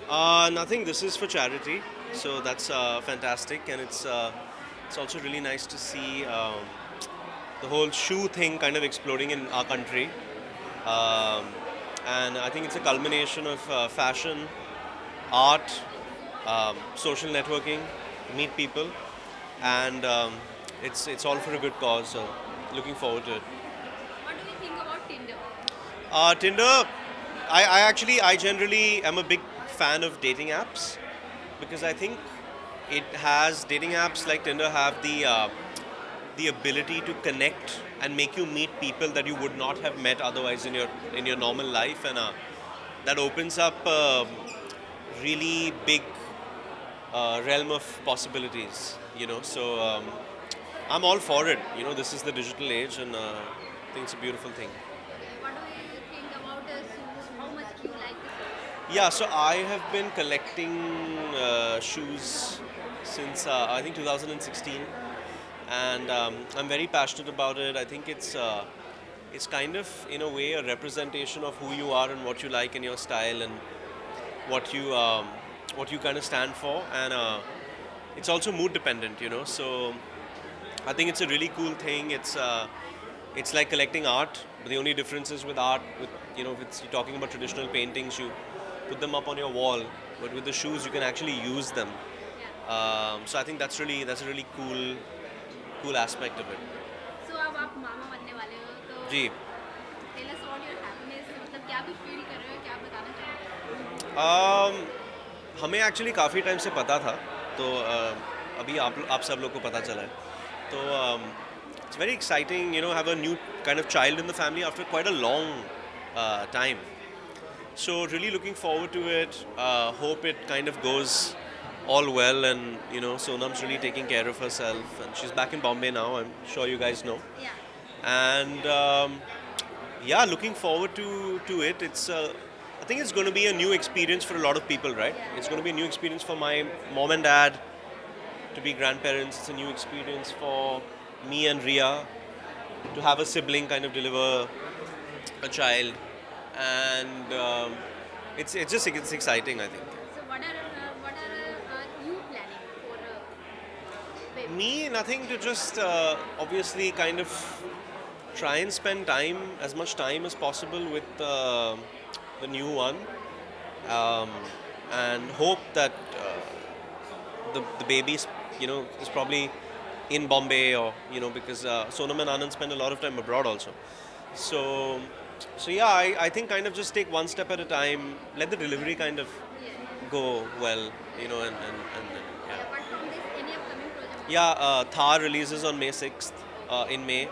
Nothing. This is for charity, so that's fantastic, and it's also really nice to see the whole shoe thing kind of exploding in our country. Um, and I think it's a culmination of fashion, art, social networking, meet people, and it's all for a good cause. So looking forward to it. What do you think about Tinder? Tinder, I generally am a big fan of dating apps because I think it has dating apps like Tinder have the ability to connect and make you meet people that you would not have met otherwise in your normal life, and that opens up a really big realm of possibilities. So I'm all for it. This is the digital age, and I think it's a beautiful thing. Okay, what do you think about the shoes? How much do you like the shoes? Yeah, so I have been collecting shoes since I think 2016, and I'm very passionate about it. I think it's kind of in a way a representation of who you are and what you like in your style and what you um, what you kind of stand for, and it's also mood dependent. So I think it's a really cool thing. It's like collecting art, but the only difference is with art, if you're talking about traditional paintings, you put them up on your wall, but with the shoes, you can actually use them. Yeah. So I think that's a really cool aspect of it. So अब आप मामा बनने वाले हो तो जी. tell us about your happiness मतलब क्या कुछ feel कर रहे हो क्या बताना चाहोगे? um, हमें एक्चुअली काफ़ी टाइम से पता था, तो अभी आप सब लोग को पता चला है, तो it's very exciting, have a new kind of child in the family after quite a long time. So really looking forward to it. Hope it kind of goes all well, and Sonam's really taking care of herself, and she's back in Bombay now. I'm sure you guys know, Yeah. and yeah, looking forward to it. I think it's going to be a new experience for a lot of people, right? Yeah. It's going to be a new experience for my mom and dad to be grandparents. It's a new experience for me and Ria to have a sibling kind of deliver a child, and it's exciting, I think. So what are you planning for baby? Me, nothing, to just obviously kind of try and spend as much time as possible with the new one, um, and hope that the baby is probably in Bombay, or because Sonam and Anand spend a lot of time abroad also. So so yeah, I think kind of just take one step at a time, let the delivery kind of Yeah. go well, and then, Okay. yeah. Apart from this, any upcoming project? Yeah, Thar releases on May 6th, Okay. in May.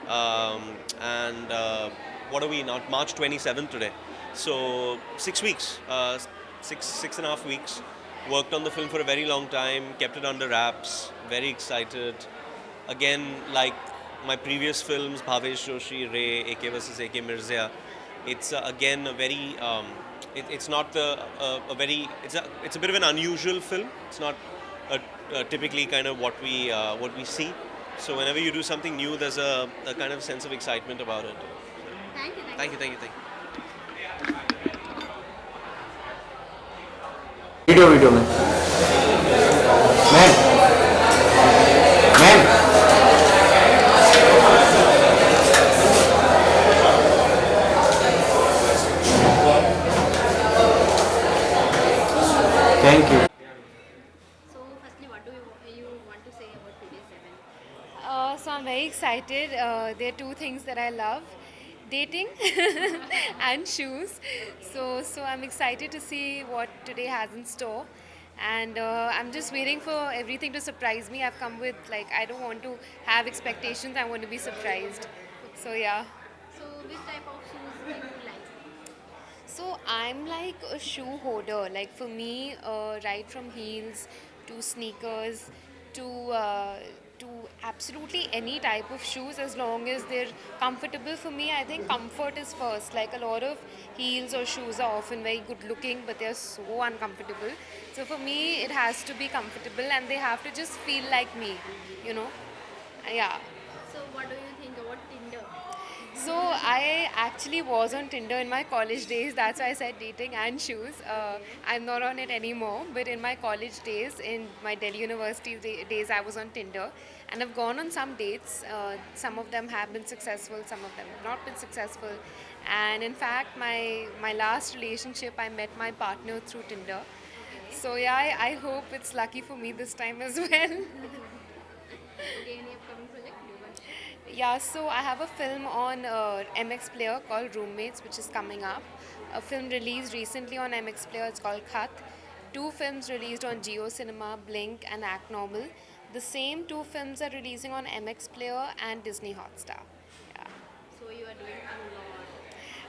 And what are we now? March 27th today. So 6 weeks, 6.5 weeks. Worked on the film for a very long time, kept it under wraps, very excited. Again, like my previous films, Bhavesh Joshi, Ray, AK versus AK Mirzia, it's again a very, it's not a very, it's a bit of an unusual film. It's not typically kind of what we see. So whenever you do something new, there's a kind of sense of excitement about it. Thank you. Thank you Thank you, so thank much. you, thank you. Video video में ma'am ma'am thank you So firstly, what do you want to say about today's event? So I'm very excited. There are two things that I love: dating and shoes. So I'm excited to see what today has in store, and I'm just waiting for everything to surprise me. I've come with, like, I don't want to have expectations. I want to be surprised. So yeah. So which type of shoes do you like? So I'm like a shoe hoarder. Like for me, right from heels to sneakers to to absolutely any type of shoes, as long as they're comfortable for me. I think comfort is first. Like a lot of heels or shoes are often very good looking, but they're so uncomfortable. So for me, it has to be comfortable, and they have to just feel like me. You know, yeah. So what do you think about Tinder? So I actually was on Tinder in my college days. That's why I said dating and shoes. I'm not on it anymore. But in my college days, in my Delhi University days, I was on Tinder, and I've gone on some dates. Some of them have been successful. Some of them have not been successful. And in fact, my last relationship, I met my partner through Tinder. Okay. So yeah, I hope it's lucky for me this time as well. Okay, any upcoming project do you want to share? Yeah, so I have a film on MX Player called Roommates, which is coming up. A film released recently on MX Player, it's called Khat. Two films released on Geo Cinema, Blink and Act Normal. The same two films are releasing on MX Player and Disney Hotstar. Yeah. So you are doing a lot.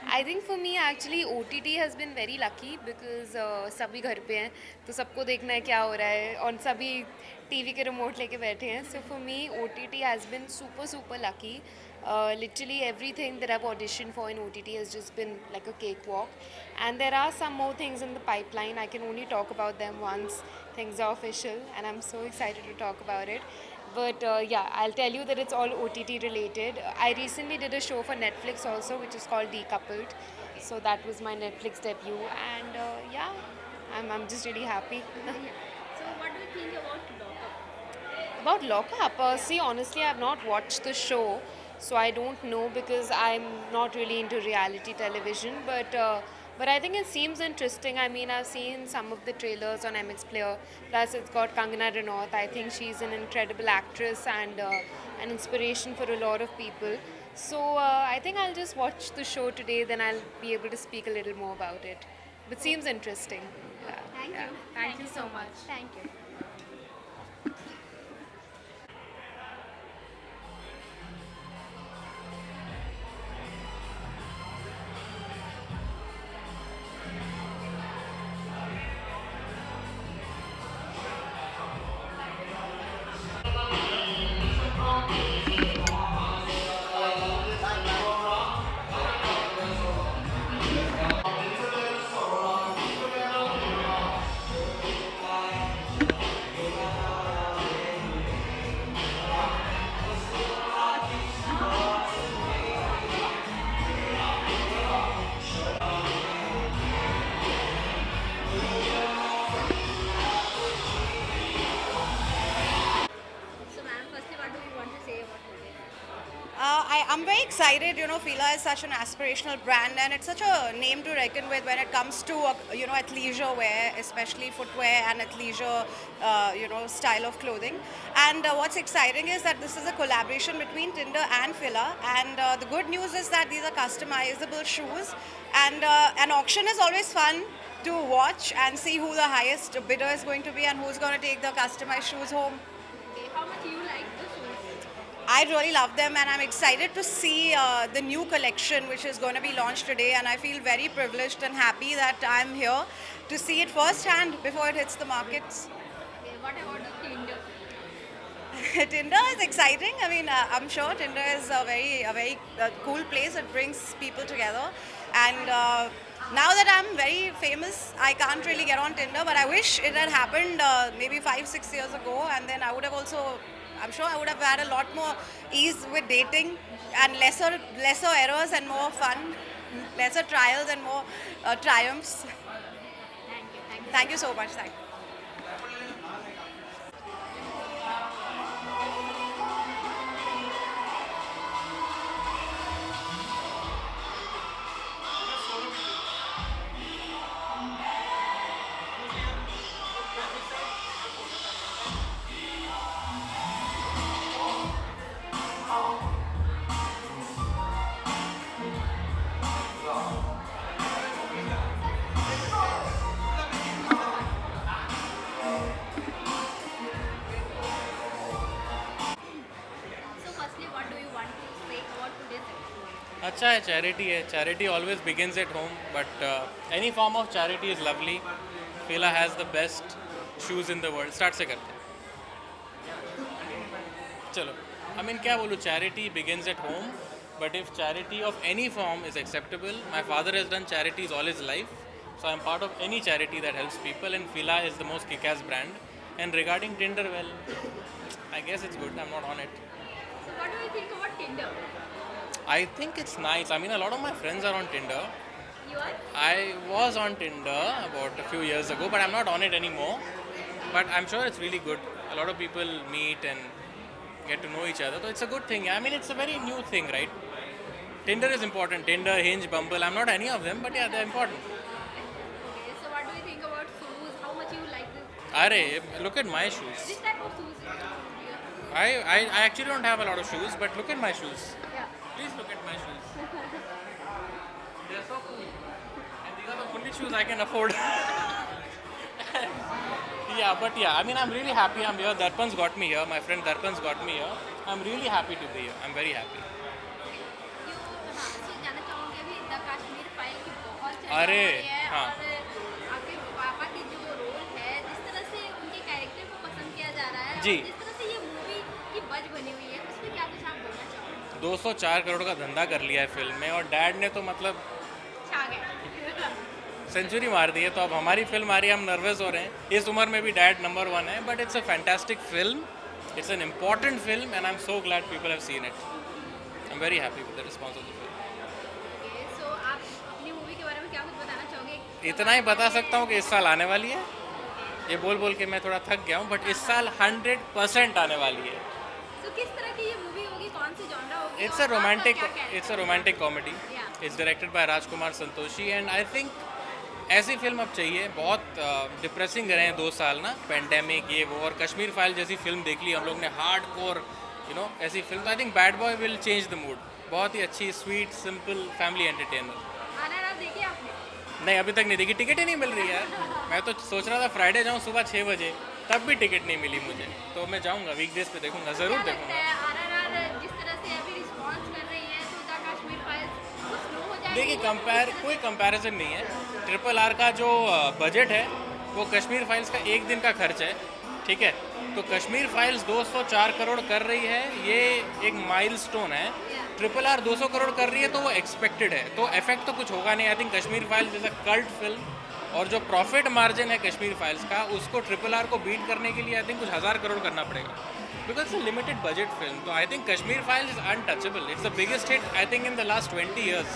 I think for me actually OTT has been very lucky because सभी घर पे हैं तो सबको देखना है क्या हो रहा है और सभी टीवी के रिमोट लेके बैठे हैं so for me OTT has been super lucky. Literally everything that I've auditioned for in OTT has just been like a cakewalk, and there are some more things in the pipeline. I can only talk about them once things are official, and I'm so excited to talk about it. But yeah, I'll tell you that it's all OTT related. I recently did a show for Netflix also, which is called Decoupled. So that was my Netflix debut, and yeah, I'm just really happy. Yeah. So what do you think about lockup? About Lockup, see, honestly, I've not watched the show, so I don't know because I'm not really into reality television. But I think it seems interesting. I mean, I've seen some of the trailers on MX Player. Plus, it's got Kangana Ranaut. I think she's an incredible actress and an inspiration for a lot of people. So I think I'll just watch the show today. Then I'll be able to speak a little more about it. But seems interesting. Yeah, Thank yeah. you. Thank you so much. Thank you. So ma'am, firstly, what do you want to say about today? I'm very excited. You know, Fila is such an aspirational brand, and it's such a name to reckon with when it comes to athleisure wear, especially footwear and athleisure style of clothing. And what's exciting is that this is a collaboration between Tinder and Fila. And the good news is that these are customizable shoes, and an auction is always fun to watch and see who the highest bidder is going to be and who's going to take the customized shoes home. Okay, how much you like the shoes? I really love them, and I'm excited to see the new collection which is going to be launched today. And I feel very privileged and happy that I'm here to see it firsthand before it hits the markets. Okay, what about the Tinder? Tinder is exciting. I mean, I'm sure Tinder is a very cool place. It brings people together, and now that I'm very famous, I can't really get on Tinder. But I wish it had happened maybe 5-6 years ago, and then I would have also. I'm sure I would have had a lot more ease with dating and lesser errors and more fun, lesser trials and more triumphs. Thank you. Thank you. Thank you so much. Thank you. So firstly, what do you want to say about today's episode? अच्छा है charity always begins at home but any form of charity is lovely फीला has the best shoes in the world start से करते हैं चलो I mean क्या बोलूँ charity begins at home but if charity of any form is acceptable my father has done charities all his life so I'm part of any charity that helps people and Fila is the most kick-ass brand and regarding Tinder well I guess it's good I'm not on it So what do you think about Tinder? I think it's nice. I mean, a lot of my friends are on Tinder. You are? I was on Tinder about a few years ago, but I'm not on it anymore. But I'm sure it's really good. A lot of people meet and get to know each other. So it's a good thing. I mean, it's a very new thing, right? Tinder is important. Tinder, Hinge, Bumble. I'm not any of them, but yeah, they're important. Okay, so what do you think about shoes? How much you like this? Are, look at my Which shoes. type of shoes do you? I actually don't have a lot of shoes, but look at my shoes. Yeah. Please look at my shoes. They're so cool. And these are the only shoes I can afford. I mean, I'm really happy I'm here. Darpan's got me here. My friend Darpan's got me here. I'm really happy to be here. I'm very happy. हाँ, जानना चाहूँगी अभी the Kashmir file की बहुत चर्चा अरे, हो रही है हाँ। और आपके पापा की जो रोल है जिस तरह से उनके कैरेक्टर को पसंद किया जा रहा है जी। और जिस तरह से ये मूवी की बज बनी हुई है उसमें क्या कुछ आप बोलना चाहोगे? 204 करोड़ का धंधा कर लिया है फिल्म में और डैड ने तो मतलब छा गए सेंचुरी मार दी है. तो अब हमारी फिल्म आ रही है, हम नर्वस हो रहे हैं. इस उम्र में भी डैड नंबर 1 है. But it's a fantastic film. It's an important film and I am so glad people have seen it. I am very happy with the response of the film. So आप अपनी movie के बारे में क्या कुछ बताना चाहोगे? इतना ही बता सकता हूँ कि इस साल आने वाली है. ये बोल बोल के मैं थोड़ा थक गया हूँ, बट इस साल 100% आने वाली है. तो किस तरह की ये मूवी होगी, कौन सी जॉनरा होगी? It's और a romantic. आपका क्या कहना है? It's a romantic comedy. Yeah. It's directed by Rajkumar Santoshi and I think ऐसी फिल्म अब चाहिए. बहुत डिप्रेसिंग रहे हैं 2 साल ना, पेंडेमिक ये वो, और कश्मीर फाइल जैसी फिल्म देख ली हम लोग ने, हार्ड कोर ऐसी फिल्म. तो I think bad boy will change the mood. बहुत ही अच्छी स्वीट सिंपल फैमिली एंटरटेनर. आना देखिए आपने? नहीं, अभी तक नहीं देखी. टिकट ही नहीं मिल रही यार. मैं तो सोच रहा था फ्राइडे जाऊँ सुबह 6 बजे, तब भी टिकट नहीं मिली मुझे. तो मैं जाऊँगा, वीकडेज पे देखूँगा, ज़रूर क्या लगता देखूँगा. है आरआरआर जिस तरह से अभी रिस्पॉन्स कर रही है तो द कश्मीर फाइल्स वो स्लो हो जाएगी? देखिए, कोई कंपैरिजन नहीं है. RRR का जो बजट है वो कश्मीर फाइल्स का 1 दिन का खर्च है. ठीक है, तो कश्मीर फाइल्स 204 करोड़ कर रही है, ये एक माइलस्टोन है. RRR 200 करोड़ कर रही है तो वो एक्सपेक्टेड है, तो इफेक्ट तो कुछ होगा नहीं. आई थिंक कश्मीर फाइल्स जैसा कल्ट फिल्म और जो प्रॉफिट मार्जिन है कश्मीर फाइल्स का, उसको RRR को बीट करने के लिए आई थिंक कुछ 1000 करोड़ करना पड़ेगा, because it's a limited budget film. तो I think Kashmir Files is untouchable. It's the biggest hit I think in the last 20 years.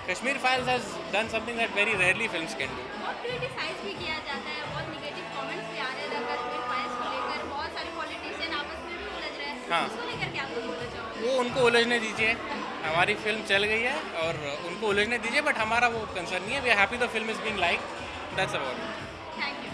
Kashmir Files has done something that very rarely films can do. बहुत criticize भी किया जाता है, बहुत negative comments भी आ रहे हैं द कश्मीर फाइल्स को लेकर. बहुत सारे पॉलिटिशियन आपस में भी उलझ रहे हैं. हाँ. इसको लेकर क्या कुछ बोलना चाहोगे? वो उनको उलझने दीजिए. हमारी फिल्म चल गई है और उनको उलझने दीजिए, बट हमारा वो कंसर्न नहीं है. We are happy the film is being like. That's about it. Thank you.